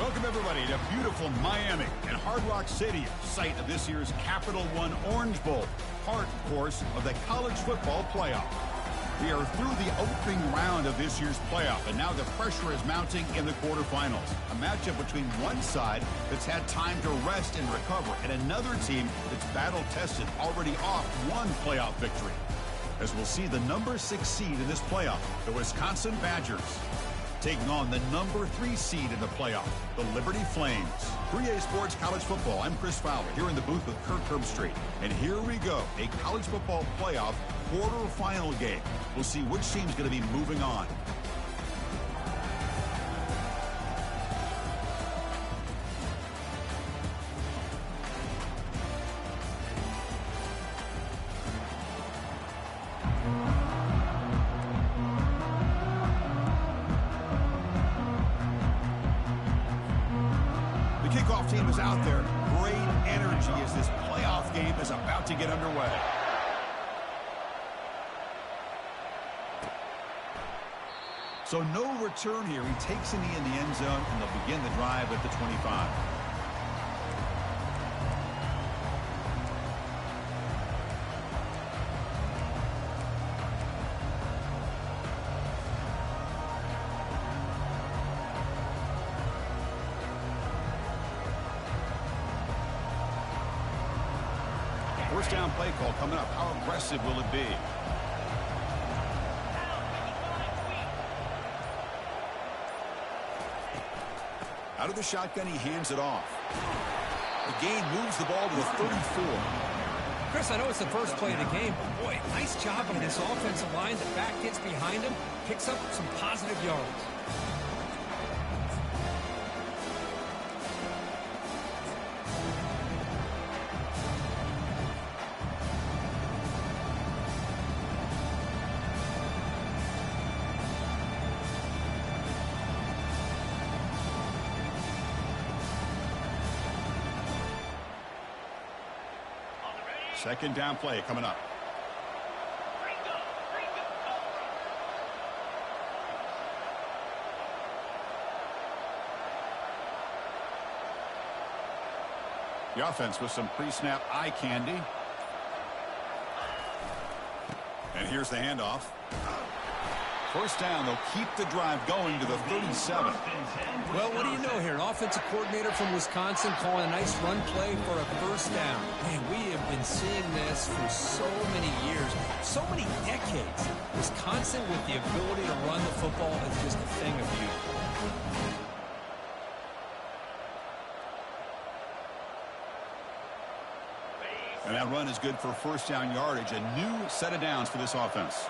Welcome, everybody, to beautiful Miami and Hard Rock Stadium, site of this year's Capital One Orange Bowl, part, of course, of the college football playoff. We are through the opening round of this year's playoff, and now the pressure is mounting in the quarterfinals. A matchup between one side that's had time to rest and recover, and another team that's battle-tested, already off one playoff victory. As we'll see the number 6 seed in this playoff, the Wisconsin Badgers, taking on the number 3 seed in the playoff, the Liberty Flames. 3A Sports College Football. I'm Chris Fowler here in the booth with Kirk Herbstreit. And here we go, a college football playoff quarterfinal game. We'll see which team's going to be moving on. Kickoff team is out there. Great energy as this playoff game is about to get underway. So no return here. He takes in the end zone, and they'll begin the drive at the 25. First down play call coming up. How aggressive will it be? Out of the shotgun, he hands it off. The gain moves the ball to the 34. Chris, I know it's the first play of the game, but boy, nice job on this offensive line. The back gets behind him, picks up some positive yards. Second down play coming up. The offense with some pre-snap eye candy. And here's the handoff. First down, they'll keep the drive going to the 37. Well, what do you know here? An offensive coordinator from Wisconsin calling a nice run play for a first down. Man, we have been seeing this for so many years, so many decades. Wisconsin with the ability to run the football is just a thing of beauty. And that run is good for first down yardage. A new set of downs for this offense.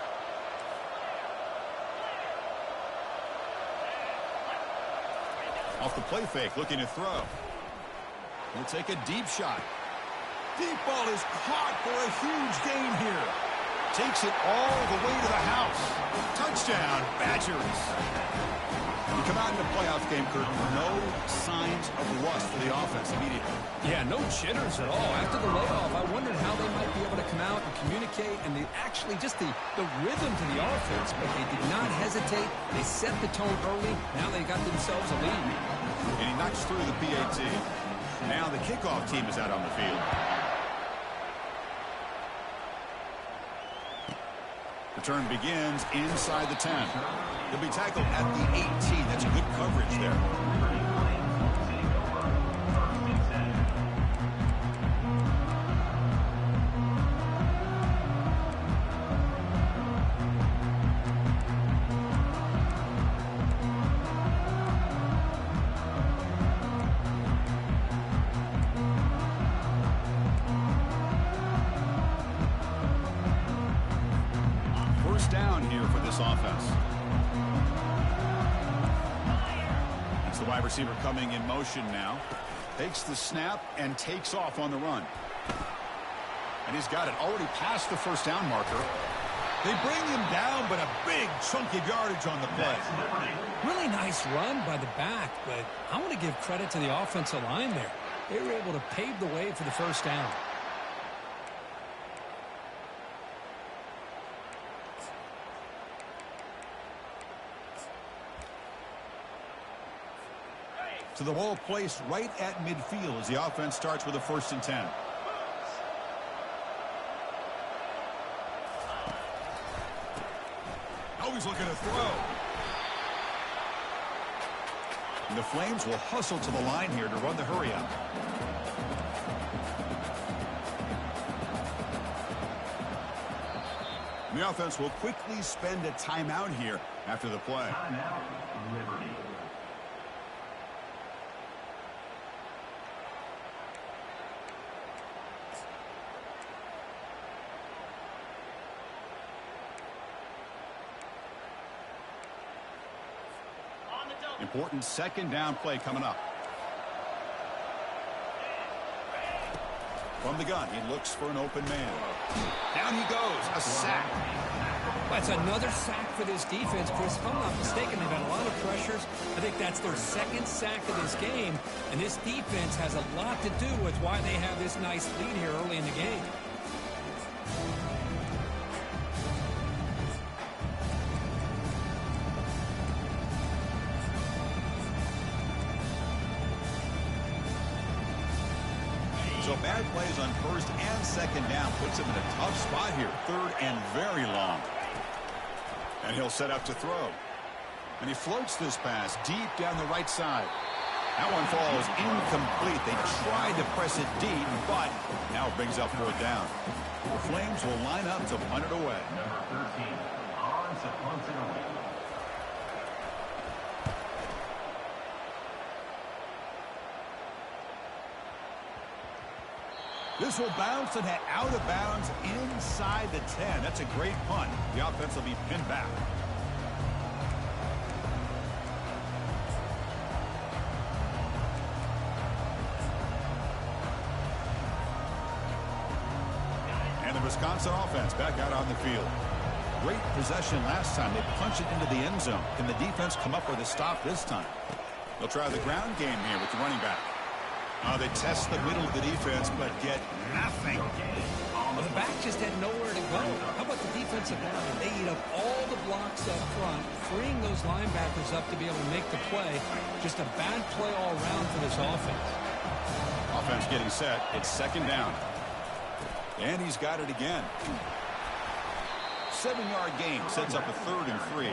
Off the play fake, looking to throw. He'll take a deep shot. Deep ball is caught for a huge gain here. Takes it all the way to the house. Touchdown, Badgers. You come out in the playoff game, Kurt, no signs of rust for the offense immediately. Yeah, no jitters at all. After the layoff, I wondered how they might be able to come out and communicate, and actually just the rhythm to the offense, but they did not hesitate. They set the tone early. Now they got themselves a lead. And he knocks through the PAT. Now the kickoff team is out on the field. Return begins inside the 10. He'll be tackled at the 18. That's good coverage there. Down here for this offense. It's the wide receiver coming in motion now. Takes the snap and takes off on the run. And he's got it already past the first down marker. They bring him down, but a big chunk of yardage on the play. Really nice run by the back, but I want to give credit to the offensive line there. They were able to pave the way for the first down. So the ball placed right at midfield as the offense starts with a 1st and 10. Oh, he's looking to throw. And the Flames will hustle to the line here to run the hurry up. And the offense will quickly spend a timeout here after the play. Timeout, Liberty. Important 2nd down play coming up. From the gun, he looks for an open man. Down he goes, a sack. That's another sack for this defense, Chris. If I'm not mistaken, they've had a lot of pressures. I think that's their 2nd sack of this game, and this defense has a lot to do with why they have this nice lead here early in the game. So bad plays on 1st and 2nd down puts him in a tough spot here. 3rd and very long. And he'll set up to throw. And he floats this pass deep down the right side. That one falls incomplete. They tried to press it deep, but now it brings up 4th down. The Flames will line up to punt it away. Number 13, on to punt it away. This will bounce and head out of bounds inside the 10. That's a great punt. The offense will be pinned back. And the Wisconsin offense back out on the field. Great possession last time. They punched it into the end zone. Can the defense come up with a stop this time? They'll try the ground game here with the running back. They test the middle of the defense, but get nothing. Well, the back just had nowhere to go. How about the defensive line? They eat up all the blocks up front, freeing those linebackers up to be able to make the play. Just a bad play all around for this offense. Offense getting set. It's 2nd down. And he's got it again. 7-yard gain sets up a 3rd and 3.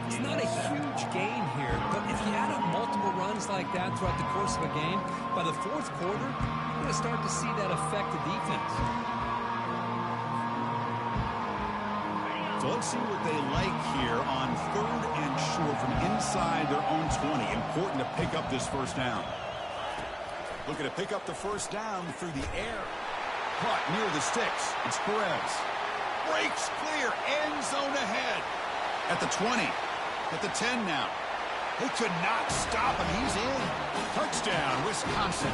It's not a huge gain here, but if you add up multiple runs like that throughout the course of a game, by the 4th quarter, you're going to start to see that affect the defense. So let's see what they like here on 3rd and short from inside their own 20. Important to pick up this 1st down. Looking to pick up the 1st down through the air. Caught near the sticks. It's Perez. Breaks clear. End zone ahead. At the 20. At the 10 now. They could not stop him. He's in. Touchdown, Wisconsin.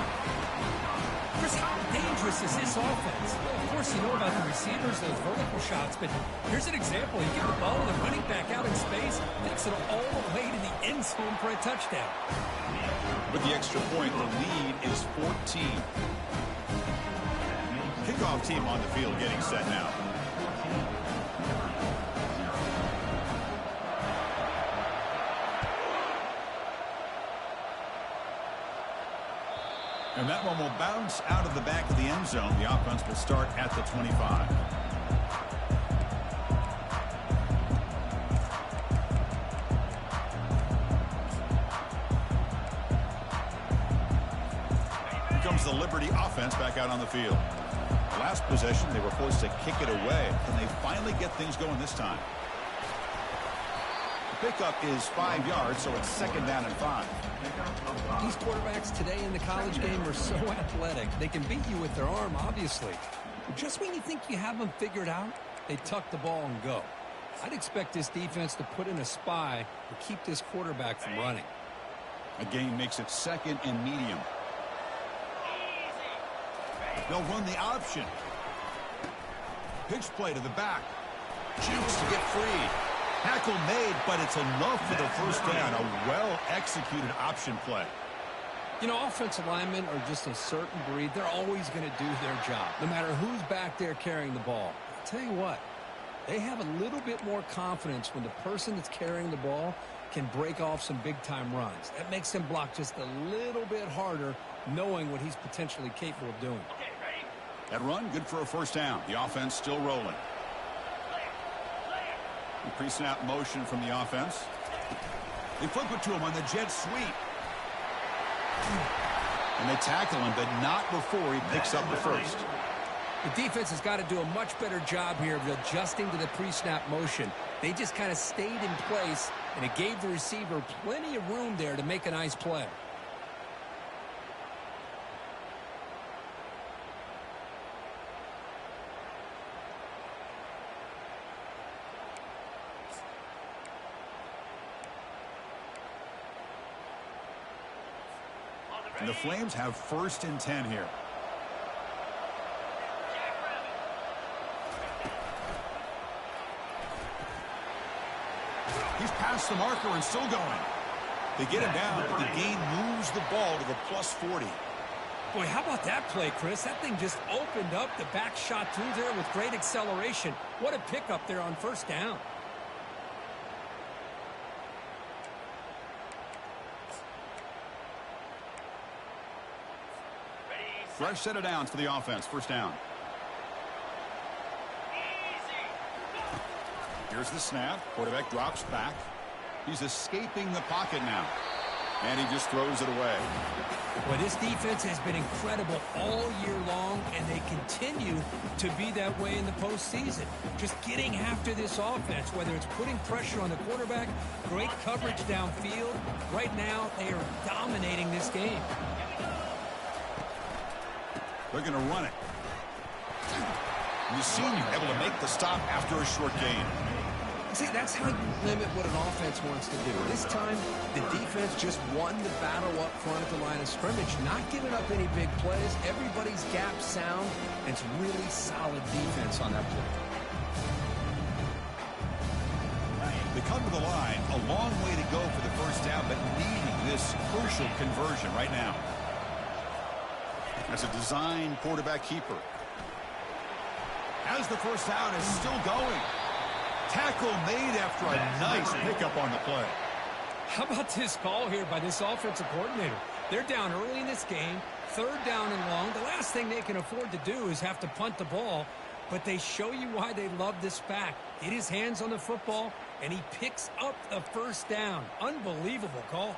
Chris, how dangerous is this offense? Well, of course, you know about the receivers, those vertical shots, but here's an example. You get the ball and the running back out in space, takes it all the way to the end zone for a touchdown. With the extra point, the lead is 14. Kickoff team on the field getting set now. And that one will bounce out of the back of the end zone. The offense will start at the 25. Here comes the Liberty offense back out on the field. Last possession, they were forced to kick it away. Can they finally get things going this time? The pickup is 5 yards, so it's 2nd down and 5. These quarterbacks today in the college game are so athletic. They can beat you with their arm, obviously. But just when you think you have them figured out, they tuck the ball and go. I'd expect this defense to put in a spy to keep this quarterback from running. A gain makes it 2nd and medium. They'll run the option. Pitch play to the back. Jukes to get free. Tackle made, but it's enough for the 1st down. A well-executed option play. You know, offensive linemen are just a certain breed. They're always going to do their job, no matter who's back there carrying the ball. I'll tell you what, they have a little bit more confidence when the person that's carrying the ball can break off some big-time runs. That makes him block just a little bit harder, knowing what he's potentially capable of doing. That run, good for a first down. The offense still rolling. Pre-snap motion from the offense. They flip it to him on the jet sweep. And they tackle him, but not before he picks up the first. The defense has got to do a much better job here of adjusting to the pre-snap motion. They just kind of stayed in place, and it gave the receiver plenty of room there to make a nice play. And the Flames have 1st and 10 here. He's past the marker and still going. They get him down, but the gain moves the ball to the +40. Boy, how about that play, Chris? That thing just opened up. The back shot through there with great acceleration. What a pickup there on 1st down. Fresh set of downs for the offense. 1st down. Here's the snap. Quarterback drops back. He's escaping the pocket now. And he just throws it away. Well, this defense has been incredible all year long, and they continue to be that way in the postseason. Just getting after this offense, whether it's putting pressure on the quarterback, great coverage downfield. Right now, they are dominating this game. They're going to run it. And the senior able to make the stop after a short gain. See, that's how you limit what an offense wants to do. This time, the defense just won the battle up front at the line of scrimmage, not giving up any big plays. Everybody's gap sound, and it's really solid defense on that play. They come to the line, a long way to go for the 1st down, but needing this crucial conversion right now. As a design quarterback keeper. As the 1st down is still going. Tackle made after a nice pickup on the play. How about this call here by this offensive coordinator? They're down early in this game, 3rd down and long. The last thing they can afford to do is have to punt the ball, but they show you why they love this back. Get his hands on the football, and he picks up the 1st down. Unbelievable call.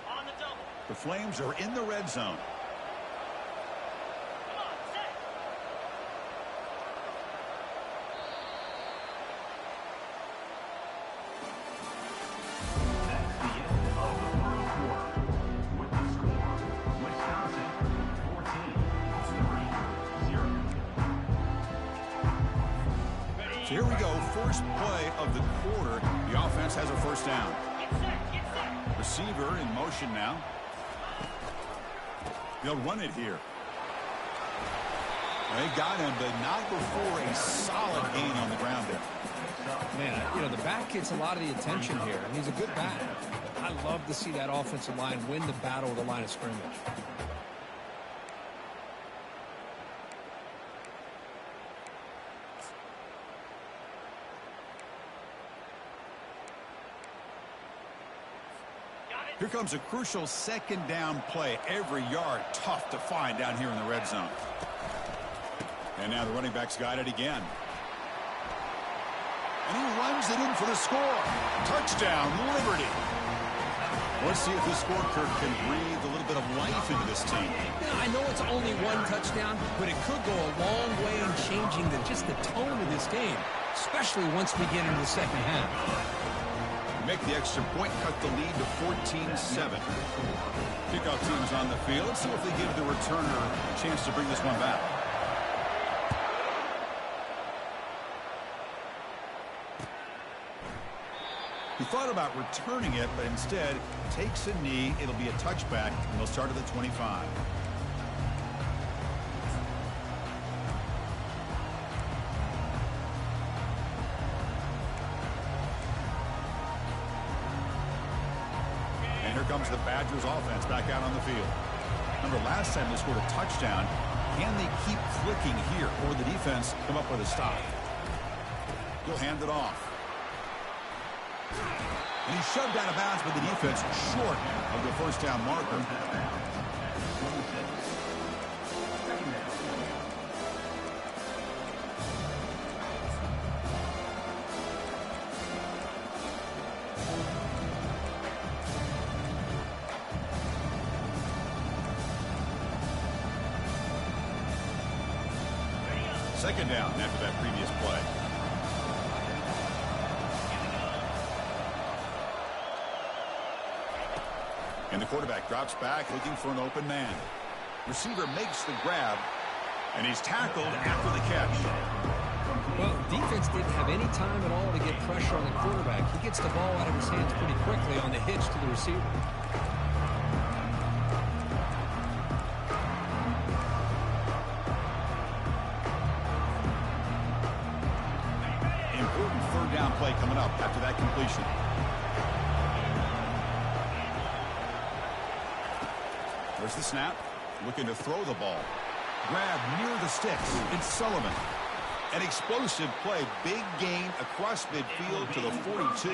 The Flames are in the red zone. So here we go, first play of the quarter. The offense has a 1st down. Receiver in motion now. They'll run it here. They got him, but not before a solid gain on the ground there. Man, you know, the back gets a lot of the attention here, and he's a good back. I love to see that offensive line win the battle of the line of scrimmage. Here comes a crucial 2nd down play. Every yard tough to find down here in the red zone. And now the running back's got it again. And he runs it in for the score. Touchdown, Liberty. Let's see if this score, Kirk, can breathe a little bit of life into this team. Yeah, I know it's only 1 touchdown, but it could go a long way in changing just the tone of this game, especially once we get into the 2nd half. Make the extra point, cut the lead to 14-7. Kickoff team's on the field. Let's see if they give the returner a chance to bring this one back. He thought about returning it, but instead takes a knee. It'll be a touchback, and they'll start at the 25. And here comes the Badgers offense back out on the field. Remember, last time they scored a touchdown. Can they keep clicking here, or the defense come up with a stop? He'll hand it off. And he's shoved out of bounds by the defense short of the first down marker. Second down after that previous play. And the quarterback drops back looking for an open man. Receiver makes the grab, and he's tackled after the catch. Well, defense didn't have any time at all to get pressure on the quarterback. He gets the ball out of his hands pretty quickly on the hitch to the receiver. Play coming up after that completion. There's the snap. Looking to throw the ball. Grab near the sticks. It's Sullivan. An explosive play. Big gain across midfield to the 42.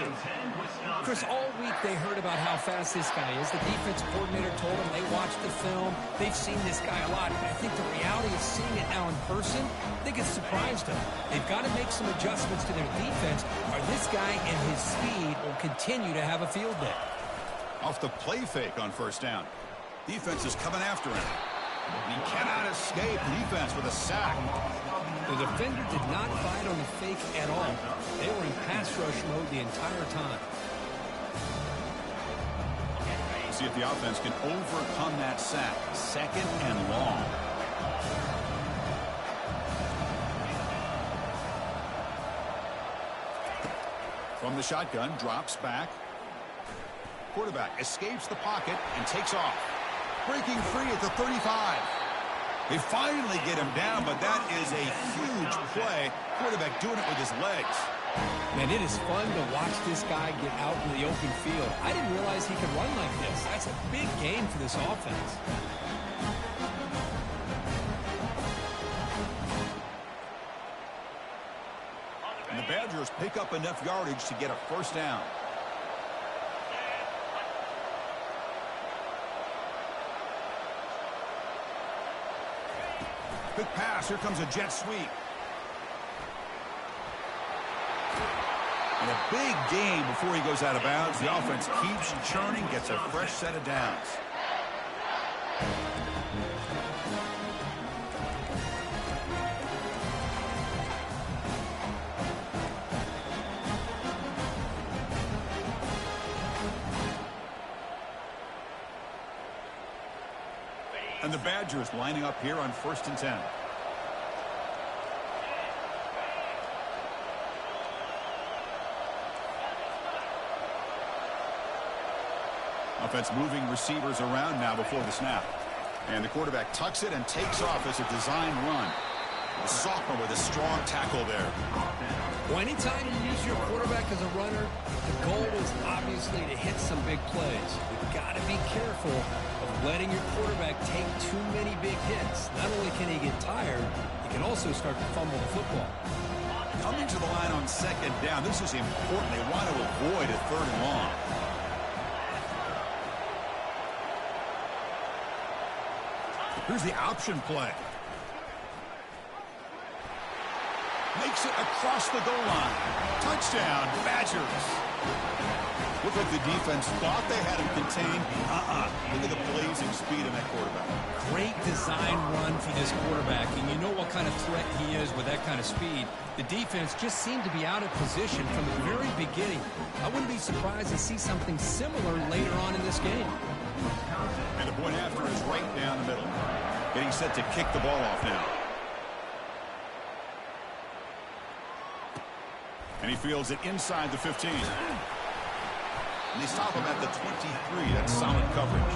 Chris, all week they heard about how fast this guy is. The defense coordinator told them they watched the film. They've seen this guy a lot. But I think the reality of seeing it now in person, I think it's surprised them. They've got to make some adjustments to their defense, or this guy and his speed will continue to have a field day. Off the play fake on first down. Defense is coming after him. He cannot escape. Defense with a sack. The defender did not fight on the fake at all. They were in pass rush mode the entire time. See if the offense can overcome that sack. Second and long. From the shotgun, drops back. Quarterback escapes the pocket and takes off. Breaking free at the 35. They finally get him down, but that is a huge play. Quarterback doing it with his legs. Man, it is fun to watch this guy get out in the open field. I didn't realize he could run like this. That's a big game for this offense. And the Badgers pick up enough yardage to get a first down. Quick pass. Here comes a jet sweep. And a big gain before he goes out of bounds. The offense keeps churning, gets a fresh set of downs. And the Badgers lining up here on 1st and 10. Offense moving receivers around now before the snap. And the quarterback tucks it and takes off as a design run. The sophomore with a strong tackle there. Well, anytime you use your quarterback as a runner, the goal is obviously to hit some big plays. You've got to be careful of letting your quarterback take too many big hits. Not only can he get tired, he can also start to fumble the football. Coming to the line on 2nd down, this is important. They want to avoid a 3rd and long. Here's the option play. Makes it across the goal line. Touchdown, Badgers. Looked like the defense thought they had him contained. Look at the blazing speed of that quarterback. Great design run for this quarterback, and you know what kind of threat he is with that kind of speed. The defense just seemed to be out of position from the very beginning. I wouldn't be surprised to see something similar later on in this game. And the point after is right down the middle. Getting set to kick the ball off now. And he fields it inside the 15. And they stop him at the 23. That's solid coverage.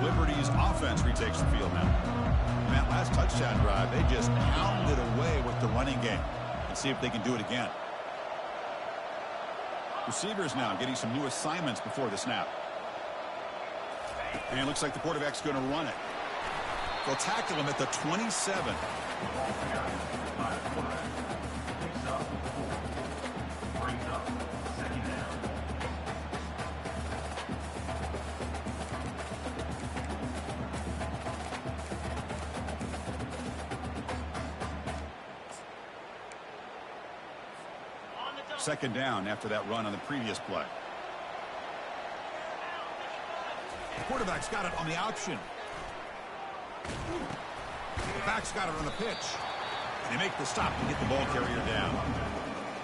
Liberty's offense retakes the field now. And that last touchdown drive, they just pounded away with the running game. Let's see if they can do it again. Receivers now getting some new assignments before the snap. And it looks like the quarterback's going to run it. They'll tackle him at the 27. Second down after that run on the previous play. The quarterback's got it on the option. The back's got it on the pitch. And they make the stop to get the ball carrier down.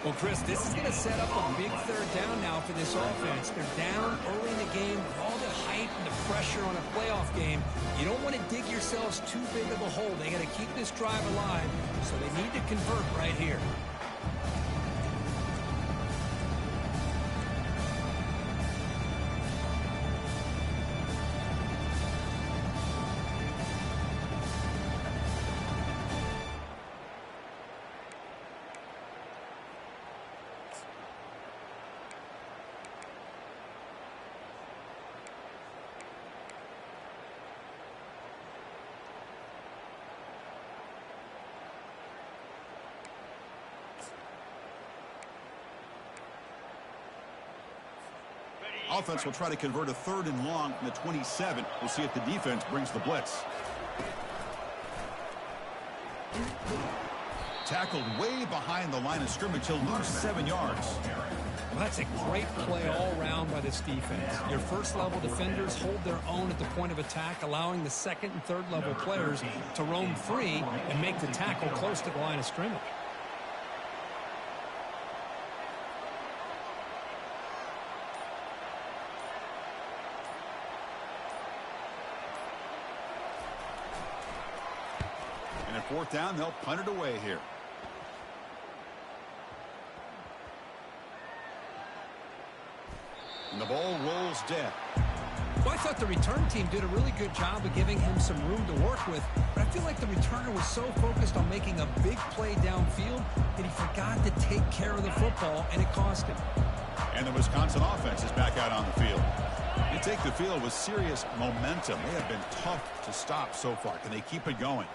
Well, Chris, this is going to set up a big third down now for this offense. They're down early in the game with all the hype and the pressure on a playoff game. You don't want to dig yourselves too big of a hole. They got to keep this drive alive, so they need to convert right here. Offense will try to convert a 3rd and long from the 27. We'll see if the defense brings the blitz. Tackled way behind the line of scrimmage. He'll lose 7 yards. Well, that's a great play all around by this defense. Your first-level defenders hold their own at the point of attack, allowing the second and third-level players to roam free and make the tackle close to the line of scrimmage. And at 4th down, they'll punt it away here. And the ball rolls dead. Well, I thought the return team did a really good job of giving him some room to work with, but I feel like the returner was so focused on making a big play downfield that he forgot to take care of the football, and it cost him. And the Wisconsin offense is back out on the field. They take the field with serious momentum. They have been tough to stop so far. Can they keep it going?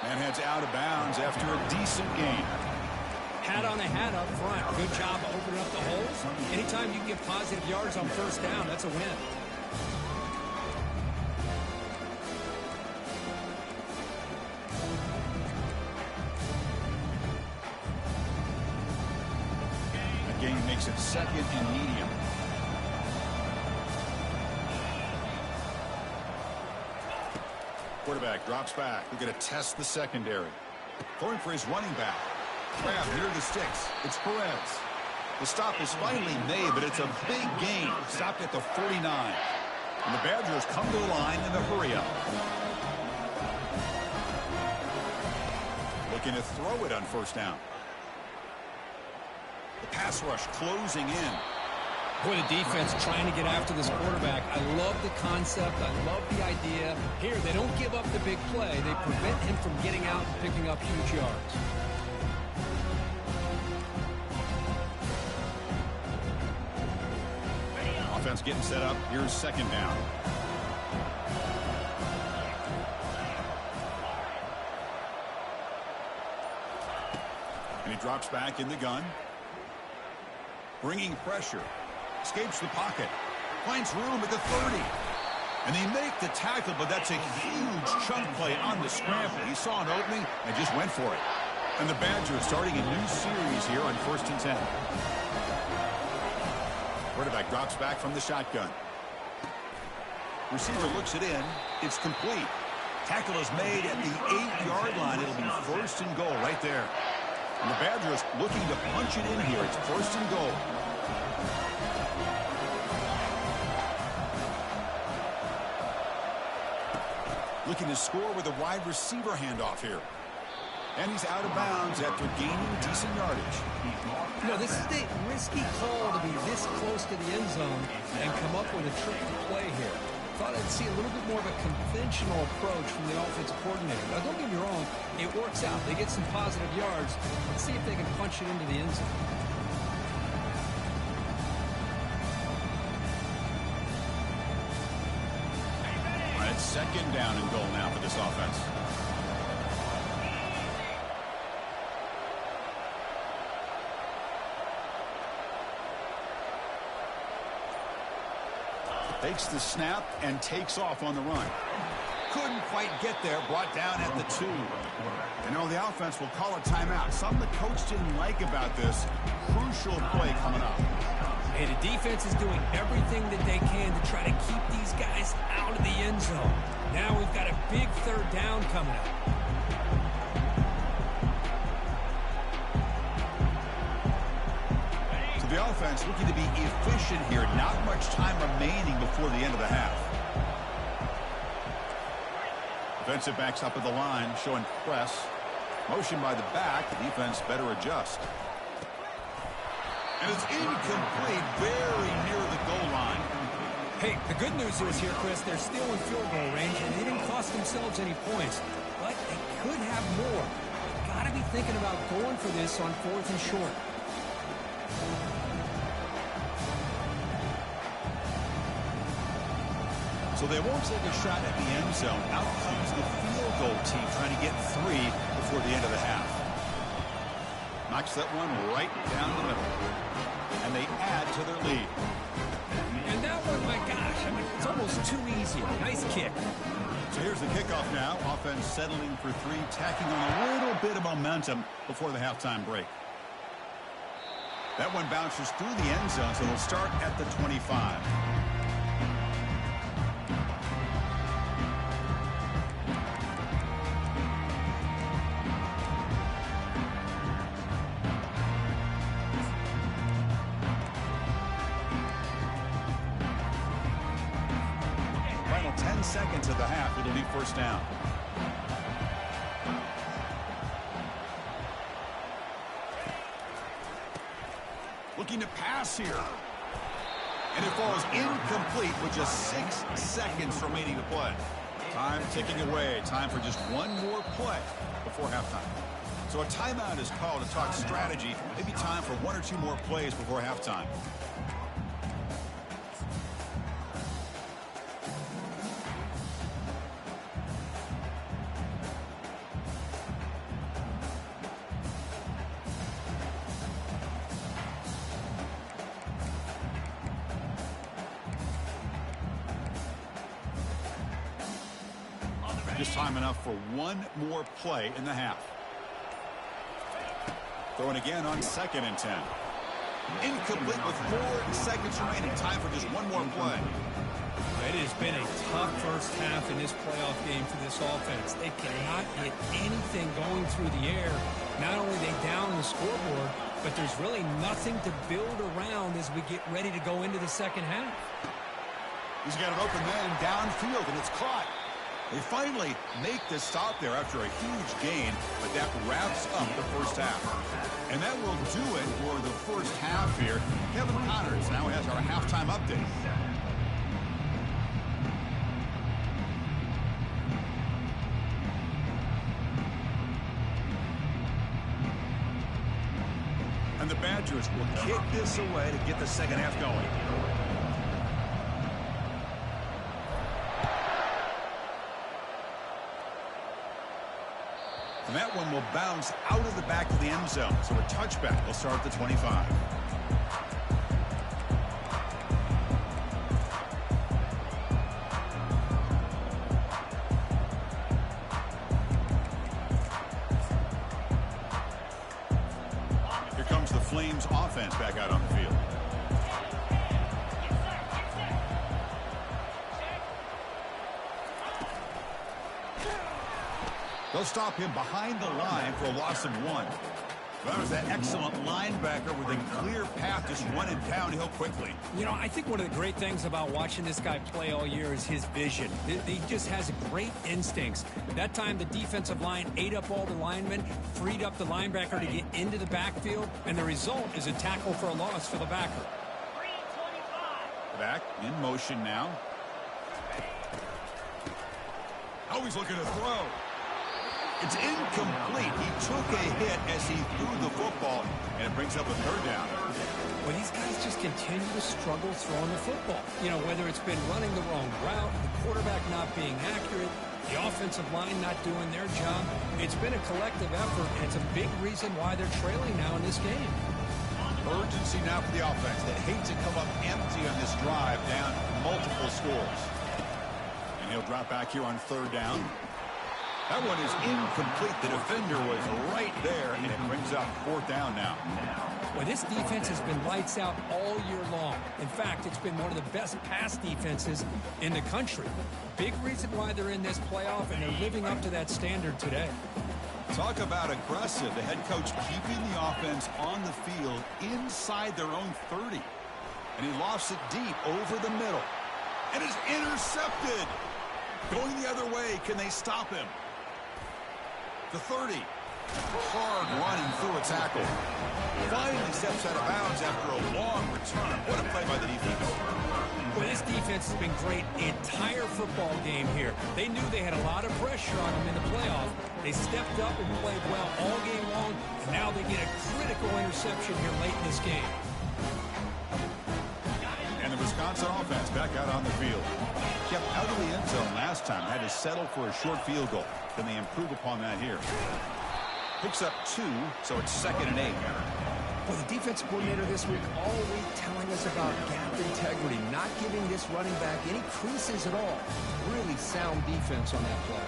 Man heads out of bounds after a decent gain. Hat on a hat up front. Good job of opening up the holes. Anytime you can get positive yards on 1st down, that's a win. The gain makes it 2nd and medium. Quarterback drops back. We're going to test the secondary. Going for his running back. Grab near the sticks. It's Perez. The stop is finally made, but it's a big gain. Stopped at the 49. And the Badgers come to the line in a hurry up. Looking to throw it on 1st down. The pass rush closing in. Boy, the defense trying to get after this quarterback. I love the concept. I love the idea. Here, they don't give up the big play. They prevent him from getting out and picking up huge yards. Offense getting set up. Here's 2nd down. And he drops back in the gun. Bringing pressure. Escapes the pocket. Finds room at the 30. And they make the tackle, but that's a huge chunk play on the scramble. He saw an opening and just went for it. And the Badgers starting a new series here on 1st and 10. Quarterback drops back from the shotgun. Receiver looks it in. It's complete. Tackle is made at the 8-yard line. It'll be 1st and goal right there. And the Badgers looking to punch it in here. It's 1st and goal. Looking to score with a wide receiver handoff here. And he's out of bounds after gaining decent yardage. You know, this is a risky call to be this close to the end zone and come up with a tricky play here. Thought I'd see a little bit more of a conventional approach from the offensive coordinator. Now, don't get me wrong, it works out. They get some positive yards. Let's see if they can punch it into the end zone. Second down and goal now for this offense. Takes the snap and takes off on the run. Couldn't quite get there, brought down at the 2. You know, the offense will call a timeout. Something the coach didn't like about this crucial play coming up. Hey, the defense is doing everything that they can to try to keep these guys out of the end zone. Now we've got a big third down coming up. So the offense looking to be efficient here. Not much time remaining before the end of the half. Defensive backs up at the line, showing press. Motion by the back. The defense better adjust. And it's incomplete, very near the goal line. Hey, the good news is here, Chris, they're still in field goal range, and they didn't cost themselves any points. But they could have more. Got to be thinking about going for this on 4th and short. So they won't take a shot at the end zone. Out comes the field goal team trying to get 3 before the end of the half. Knocks that one right down the middle. And they add to their lead. And that one, my gosh, I mean, it's almost too easy. Nice kick. So here's the kickoff now. Offense settling for 3, tacking on a little bit of momentum before the halftime break. That one bounces through the end zone, so it'll start at the 25. Final 10 seconds of the half. It'll be first down. Looking to pass here. And it falls incomplete with just 6 seconds remaining to play. Time ticking away. Time for just one more play before halftime. So a timeout is called to talk strategy. Maybe time for 1 or 2 more plays before halftime. Just time enough for one more play in the half. Throwing again on 2nd and 10. Incomplete with 4 seconds remaining. Time for just one more play. It has been a tough first half in this playoff game for this offense. They cannot get anything going through the air. Not only are they down the scoreboard, but there's really nothing to build around as we get ready to go into the second half. He's got an open man downfield, and it's caught. They finally make this stop there after a huge gain, but that wraps up the first half. And that will do it for the first half here. Kevin Connors now has our halftime update. And the Badgers will kick this away to get the second half going. And that one will bounce out of the back of the end zone. So a touchback will start at the 25. Here comes the Flames offense back out on the field. They'll stop him behind the line for a loss of 1. That was that excellent linebacker with a clear path just running downhill quickly. You know, I think one of the great things about watching this guy play all year is his vision. He just has great instincts. That time, the defensive line ate up all the linemen, freed up the linebacker to get into the backfield, and the result is a tackle for a loss for the backer. Back in motion now. Oh, he's looking to throw. It's incomplete. He took a hit as he threw the football, and it brings up a third down. Well, these guys just continue to struggle throwing the football. You know, whether it's been running the wrong route, the quarterback not being accurate, the offensive line not doing their job. It's been a collective effort, and it's a big reason why they're trailing now in this game. Urgency now for the offense that hate to come up empty on this drive, down multiple scores. And he'll drop back here on third down. That one is incomplete. The defender was right there, and it brings up fourth down now. Well, this defense has been lights out all year long. In fact, it's been one of the best pass defenses in the country. Big reason why they're in this playoff, and they're living up to that standard today. Talk about aggressive. The head coach keeping the offense on the field inside their own 30. And he lofts it deep over the middle. And it's intercepted. Going the other way. Can they stop him? The 30. Hard running through a tackle. Finally steps out of bounds after a long return. What a play by the defense. Well, this defense has been great the entire football game here. They knew they had a lot of pressure on them in the playoff. They stepped up and played well all game long, and now they get a critical interception here late in this game. And the Wisconsin offense back out on the field. Kept out of the end zone last time. Had to settle for a short field goal. Can they improve upon that here? Picks up 2, so it's 2nd and 8. Well, the defense coordinator this week all week telling us about gap integrity, not giving this running back any creases at all. Really sound defense on that play.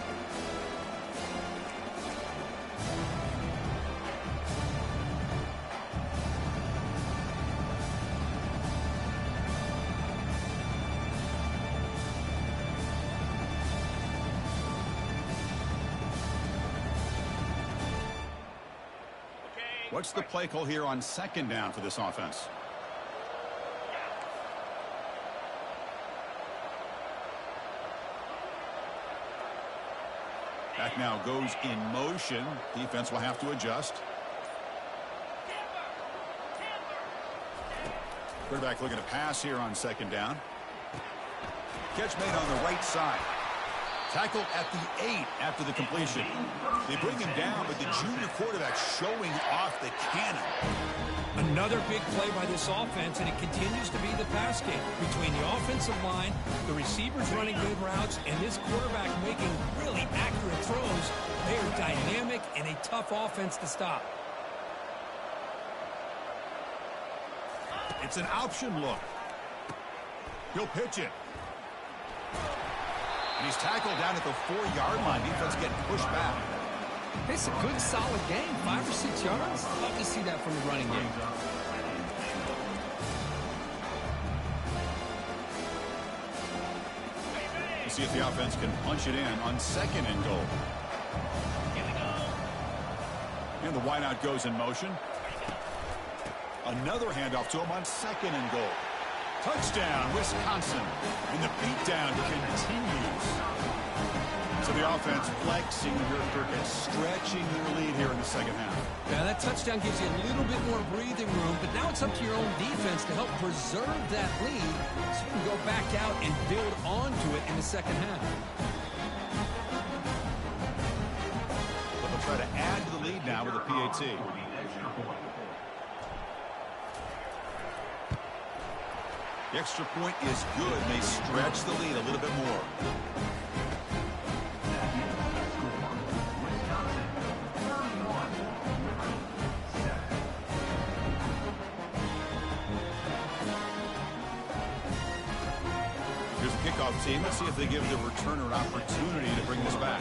What's the play call here on 2nd down for this offense? Back now goes in motion. Defense will have to adjust. Quarterback looking to pass here on 2nd down. Catch made on the right side. Tackled at the 8 after the completion. They bring him down, but the junior quarterback showing off the cannon. Another big play by this offense, and it continues to be the pass game between the offensive line, the receivers running good routes, and this quarterback making really accurate throws. They are dynamic and a tough offense to stop. It's an option look. He'll pitch it. And he's tackled down at the 4-yard line. Defense getting pushed back. It's a good, solid game. 5 or 6 yards. Love to see that from the running game. We'll see if the offense can punch it in on 2nd and goal. And the wideout goes in motion. Another handoff to him on 2nd and goal. Touchdown, Wisconsin. And the beatdown continues. So the offense flexing here, Kirk, stretching their lead here in the 2nd half. Yeah, that touchdown gives you a little bit more breathing room, but now it's up to your own defense to help preserve that lead so you can go back out and build onto it in the 2nd half. But they'll try to add to the lead now with a PAT. The extra point is good. They stretch the lead a little bit more. Here's the kickoff team. Let's see if they give the returner an opportunity to bring this back.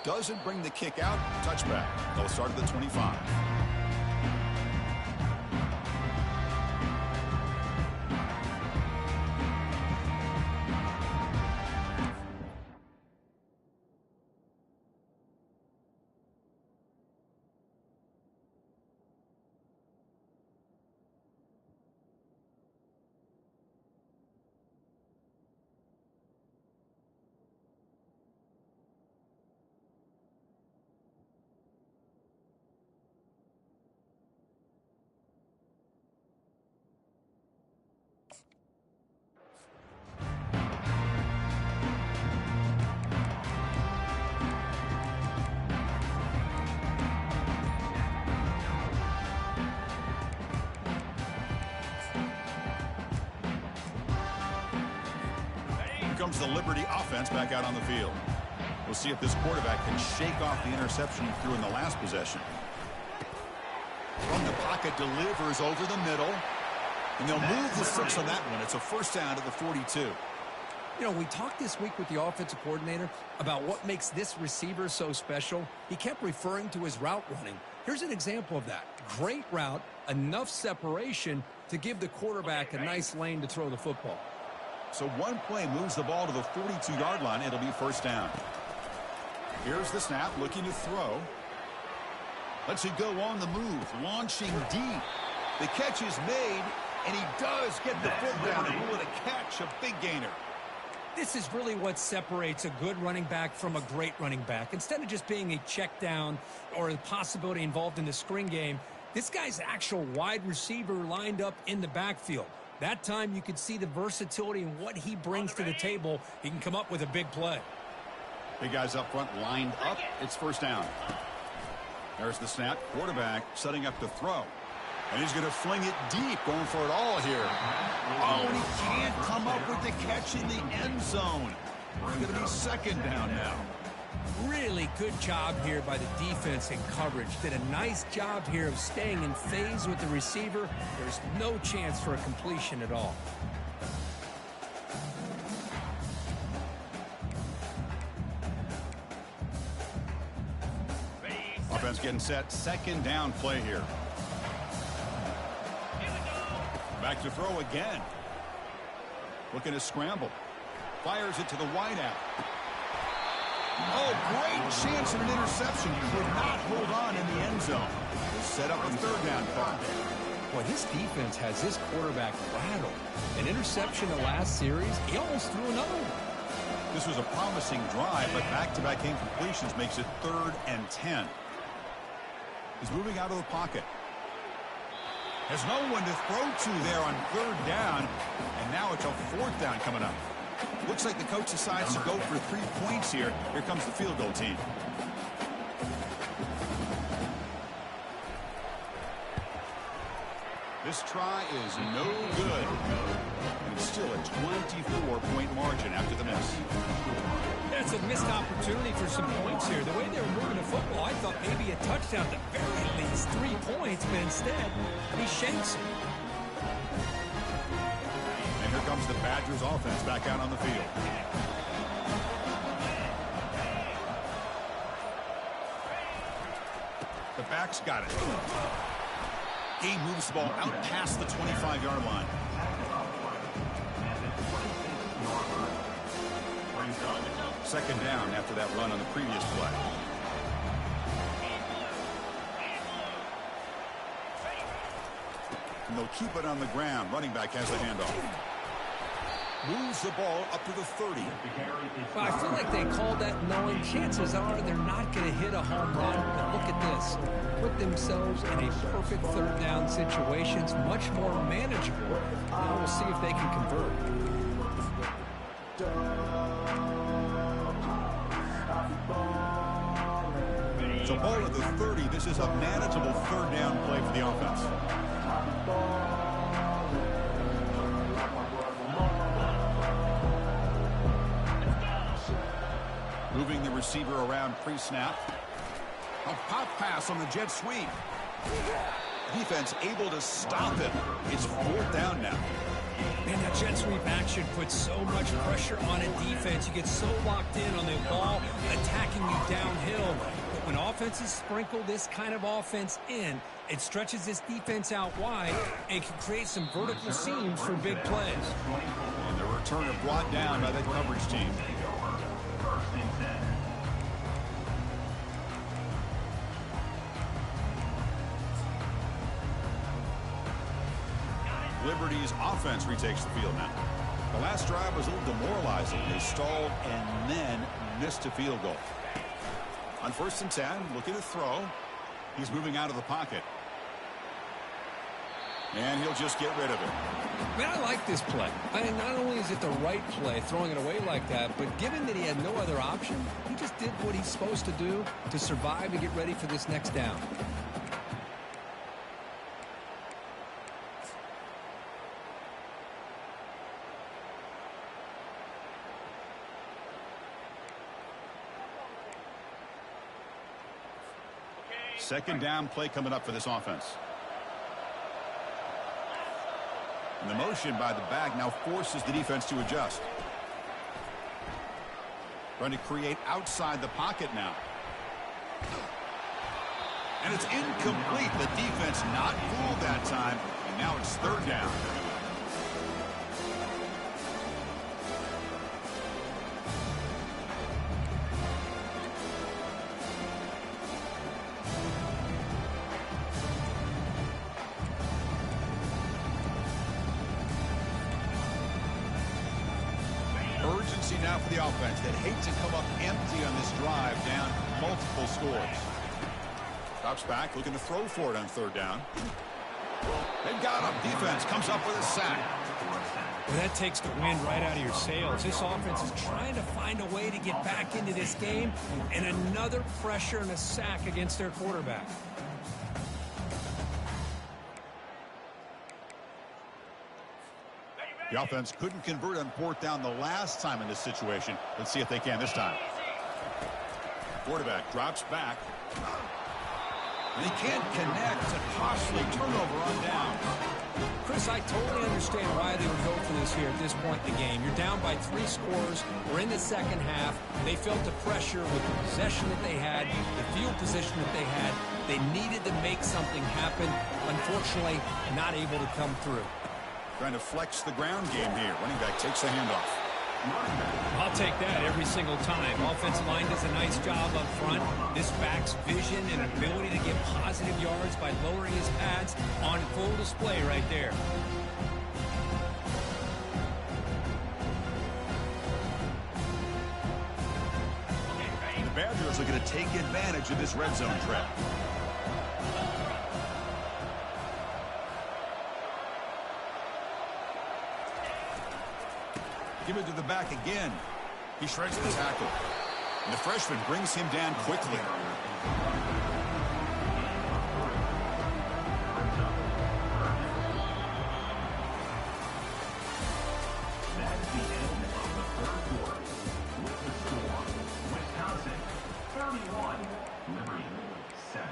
Doesn't bring the kick out. Touchback. They'll start at the 25. comes the Liberty offense back out on the field. We'll see if this quarterback can shake off the interception he threw in the last possession. From the pocket, delivers over the middle. And they'll move the 6 on that one. It's a first down at the 42. You know, we talked this week with the offensive coordinator about what makes this receiver so special. He kept referring to his route running. Here's an example of that. Great route, enough separation to give the quarterback a nice lane to throw the football. So one play moves the ball to the 42-yard line. It'll be first down. Here's the snap, looking to throw. Lets it go on the move, launching deep. The catch is made, and he does get the foot down and rule it a catch, a big gainer. This is really what separates a good running back from a great running back. Instead of just being a check down or a possibility involved in the screen game, this guy's actual wide receiver lined up in the backfield. That time you could see the versatility and what he brings to the table. He can come up with a big play. Big guys up front lined up. It's first down. There's the snap. Quarterback setting up to throw. And he's going to fling it deep, going for it all here. Oh, and he can't come up with the catch in the end zone. It's going to be second down now. Really good job here by the defense in coverage. Did a nice job here of staying in phase with the receiver. There's no chance for a completion at all. Offense getting set. Second down play here. Back to throw again. Looking to scramble. Fires it to the wideout. Oh, great chance of an interception. He could not hold on in the end zone. We'll set up a third down call. Boy, this defense has this quarterback rattled. An interception the last series, he almost threw another one. This was a promising drive, but back-to-back incompletions makes it 3rd and 10. He's moving out of the pocket. Has no one to throw to there on 3rd down, and now it's a 4th down coming up. Looks like the coach decides to go for 3 points here. Here comes the field goal team. This try is no good. And it's still a 24-point margin after the miss. That's a missed opportunity for some points here. The way they were moving the football, I thought maybe a touchdown at the very least, 3 points, but instead, he shanks it. And here comes the Badgers offense back out on the field. The back's got it. He moves the ball out past the 25-yard line. Second down after that run on the previous play. And they'll keep it on the ground. Running back has the handoff. Moves the ball up to the 30. Well, I feel like they called that knowing chances are they're not going to hit a home run. But look at this. Put themselves in a perfect 3rd down situation. It's much more manageable. Now we'll see if they can convert. So ball at the 30. This is a manageable 3rd down play for the offense. Moving the receiver around pre-snap. A pop pass on the jet sweep. Defense able to stop it. It's 4th down now. Man, that jet sweep action puts so much pressure on a defense. You get so locked in on the ball attacking you downhill. But when offenses sprinkle this kind of offense in, it stretches this defense out wide and can create some vertical seams for big plays. And the returner brought down by that coverage team. Liberty's offense retakes the field now. The last drive was a little demoralizing. They stalled and then missed a field goal. On 1st and 10, looking to throw. He's moving out of the pocket. And he'll just get rid of it. Man, I like this play. I mean, not only is it the right play, throwing it away like that, but given that he had no other option, he just did what he's supposed to do to survive and get ready for this next down. second down play coming up for this offense. And the motion by the back now forces the defense to adjust. Trying to create outside the pocket now. And it's incomplete. The defense not fooled that time. And now it's third down. Urgency now for the offense that hate to come up empty on this drive, down multiple scores. Drops back, looking to throw for it on third down. They've got him. Defense comes up with a sack. Well, that takes the wind right out of your sails. This offense is trying to find a way to get back into this game, and another pressure and a sack against their quarterback. The offense couldn't convert on fourth down the last time in this situation. Let's see if they can this time. Quarterback drops back. And he can't connect. It's a costly turnover on down. Chris, I totally understand why they would go for this here at this point in the game. You're down by 3 scores. We're in the second half. They felt the pressure with the possession that they had, the field position that they had. They needed to make something happen. Unfortunately, not able to come through. Trying to flex the ground game here. Running back takes the handoff. I'll take that every single time. Offensive line does a nice job up front. This back's vision and ability to get positive yards by lowering his pads on full display right there. The Badgers are going to take advantage of this red zone trap. Give it to the back again. He shreds the tackle. And the freshman brings him down quickly. That's the end of the third quarter. With the score, Wisconsin 31, Liberty 7.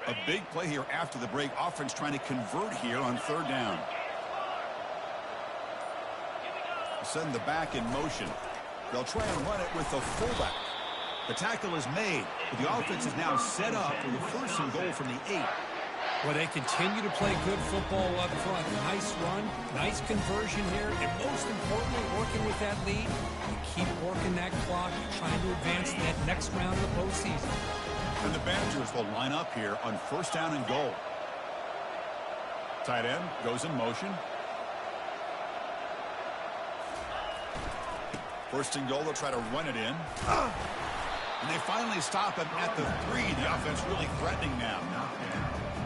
A big play here after the break. Offense trying to convert here on third down. Send the back in motion. They'll try and run it with the fullback. The tackle is made, but the offense is now set up for the first and goal from the 8. Well, they continue to play good football up front. Nice run, nice conversion here, and most importantly, working with that lead, you keep working that clock, trying to advance that next round of the postseason. And the Badgers will line up here on first down and goal. Tight end goes in motion. First and goal, they'll try to run it in. And they finally stop him at the 3. The offense really threatening now.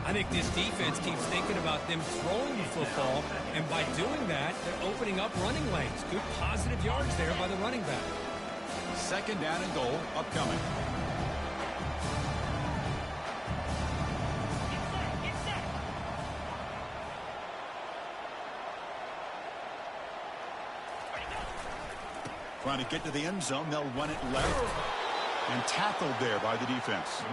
I think this defense keeps thinking about them throwing the football, and by doing that, they're opening up running lanes. Good positive yards there by the running back. Second down and goal upcoming. Trying to get to the end zone. They'll run it left. And tackled there by the defense.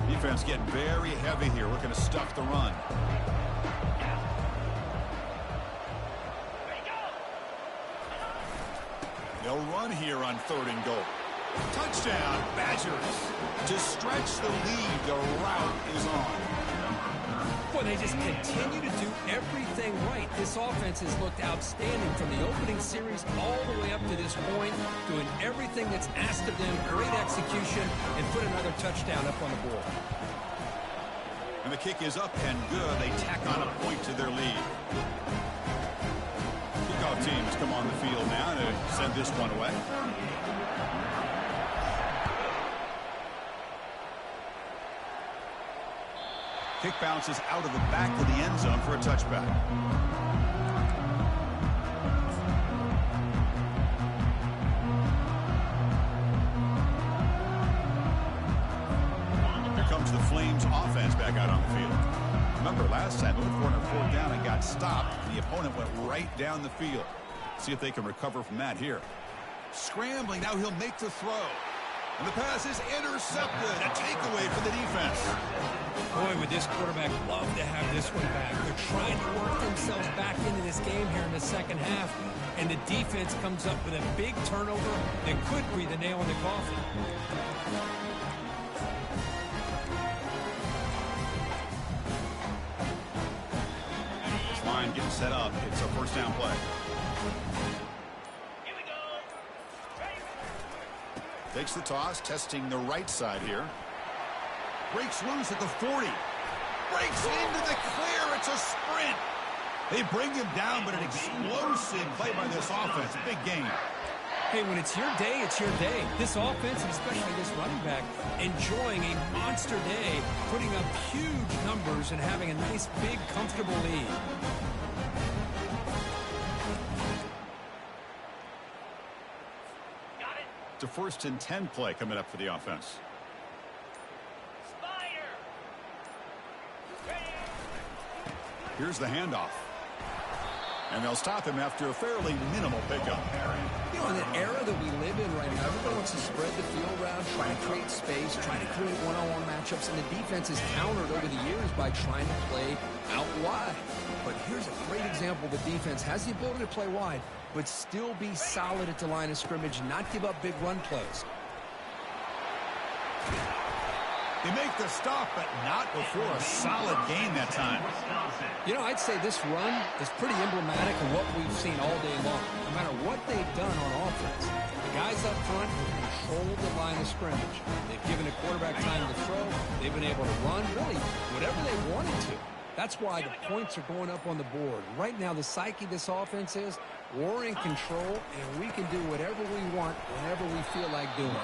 Defense getting very heavy here, looking to stuff the run. They'll run here on third and goal. Touchdown, Badgers. To stretch the lead, the route is on. Well, they just continue to do everything right. This offense has looked outstanding from the opening series all the way up to this point, doing everything that's asked of them, great execution, and put another touchdown up on the board. And the kick is up and good. They tack on a point to their lead. Kickoff teams come on the field now to send this one away. Kick bounces out of the back of the end zone for a touchback. Here comes the Flames offense back out on the field. Remember, last time, moved for a fourth down and got stopped. The opponent went right down the field. See if they can recover from that here. Scrambling, now he'll make the throw. And the pass is intercepted. A takeaway for the defense. Boy, would this quarterback love to have this one back. They're trying to work themselves back into this game here in the second half. And the defense comes up with a big turnover that could be the nail in the coffin. This line getting set up. It's a first down play. Takes the toss, testing the right side here. Breaks loose at the 40. Breaks into the clear. It's a sprint. They bring him down, but an explosive play by this offense. Big game. Hey, when it's your day, it's your day. This offense, and especially this running back, enjoying a monster day, putting up huge numbers and having a nice, big, comfortable lead. It's a 1st and 10 play coming up for the offense. Here's the handoff. And they'll stop him after a fairly minimal pickup. You know, in the era that we live in right now, everybody wants to spread the field around, trying to create space, trying to create one-on-one matchups, and the defense has countered over the years by trying to play out wide. But here's a great example. The defense has the ability to play wide, but still be solid at the line of scrimmage, not give up big run plays. They make the stop, but not before a solid gain that time. You know, I'd say this run is pretty emblematic of what we've seen all day long. No matter what they've done on offense, the guys up front have controlled the line of scrimmage. They've given the quarterback time to throw. They've been able to run, really, whatever they wanted to. That's why the points are going up on the board. Right now, the psyche of this offense is we're in control, and we can do whatever we want whenever we feel like doing it.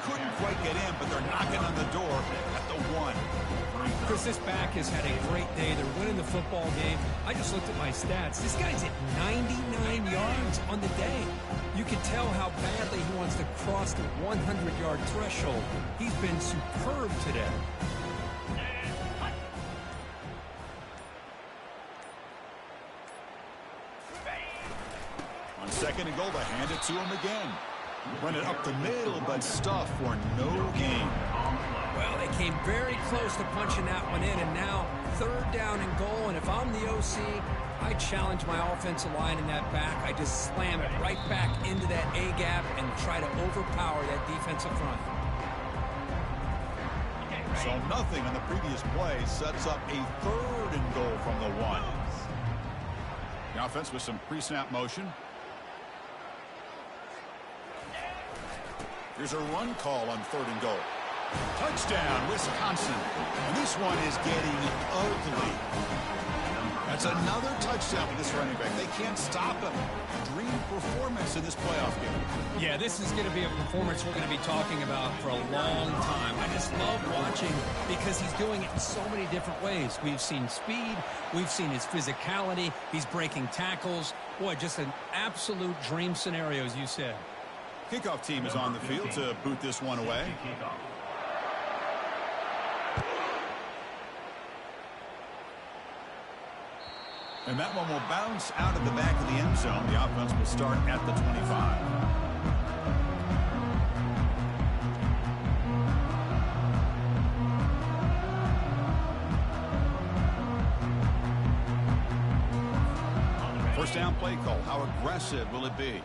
Couldn't quite get in, but they're knocking on the door at the 1. Chris, this back has had a great day. They're winning the football game. I just looked at my stats. This guy's at 99 yards on the day. You can tell how badly he wants to cross the 100-yard threshold. He's been superb today. On 2nd and goal, they hand it to him again. Run it up the middle, but stuff for no gain. Well, they came very close to punching that one in, and now 3rd down and goal. And if I'm the OC, I challenge my offensive line in that back. I just slam it right back into that A-gap and try to overpower that defensive front. So nothing on the previous play sets up a 3rd and goal from the 1. The offense with some pre-snap motion. Here's a run call on 3rd and goal. Touchdown, Wisconsin. And this one is getting ugly. That's another touchdown for this running back. They can't stop him. Dream performance in this playoff game. Yeah, this is going to be a performance we're going to be talking about for a long time. I just love watching because he's doing it in so many different ways. We've seen speed. We've seen his physicality. He's breaking tackles. Boy, just an absolute dream scenario, as you said. Kickoff team is on the field to boot this one away. And that one will bounce out of the back of the end zone. The offense will start at the 25. First down play call. How aggressive will it be?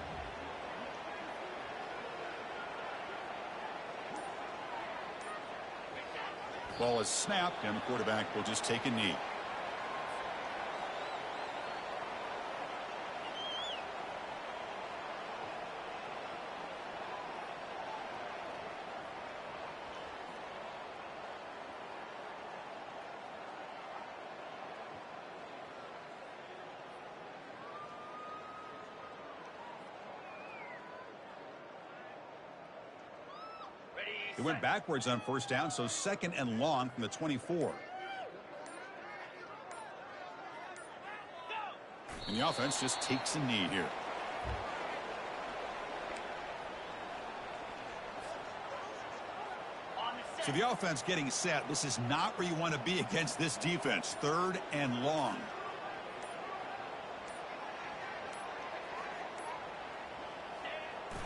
Ball is snapped, and the quarterback will just take a knee. It went backwards on first down, so 2nd and long from the 24. And the offense just takes a knee here. So the offense getting set. This is not where you want to be against this defense. 3rd and long.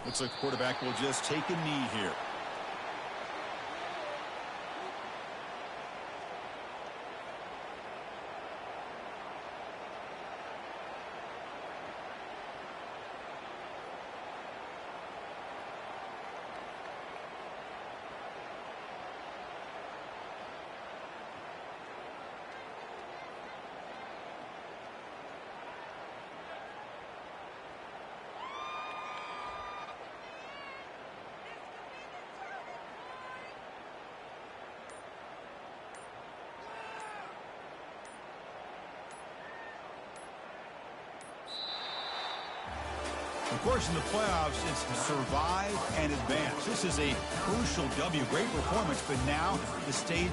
Looks like the quarterback will just take a knee here. Of course, in the playoffs, it's survive and advance. This is a crucial W. Great performance, but now the stage...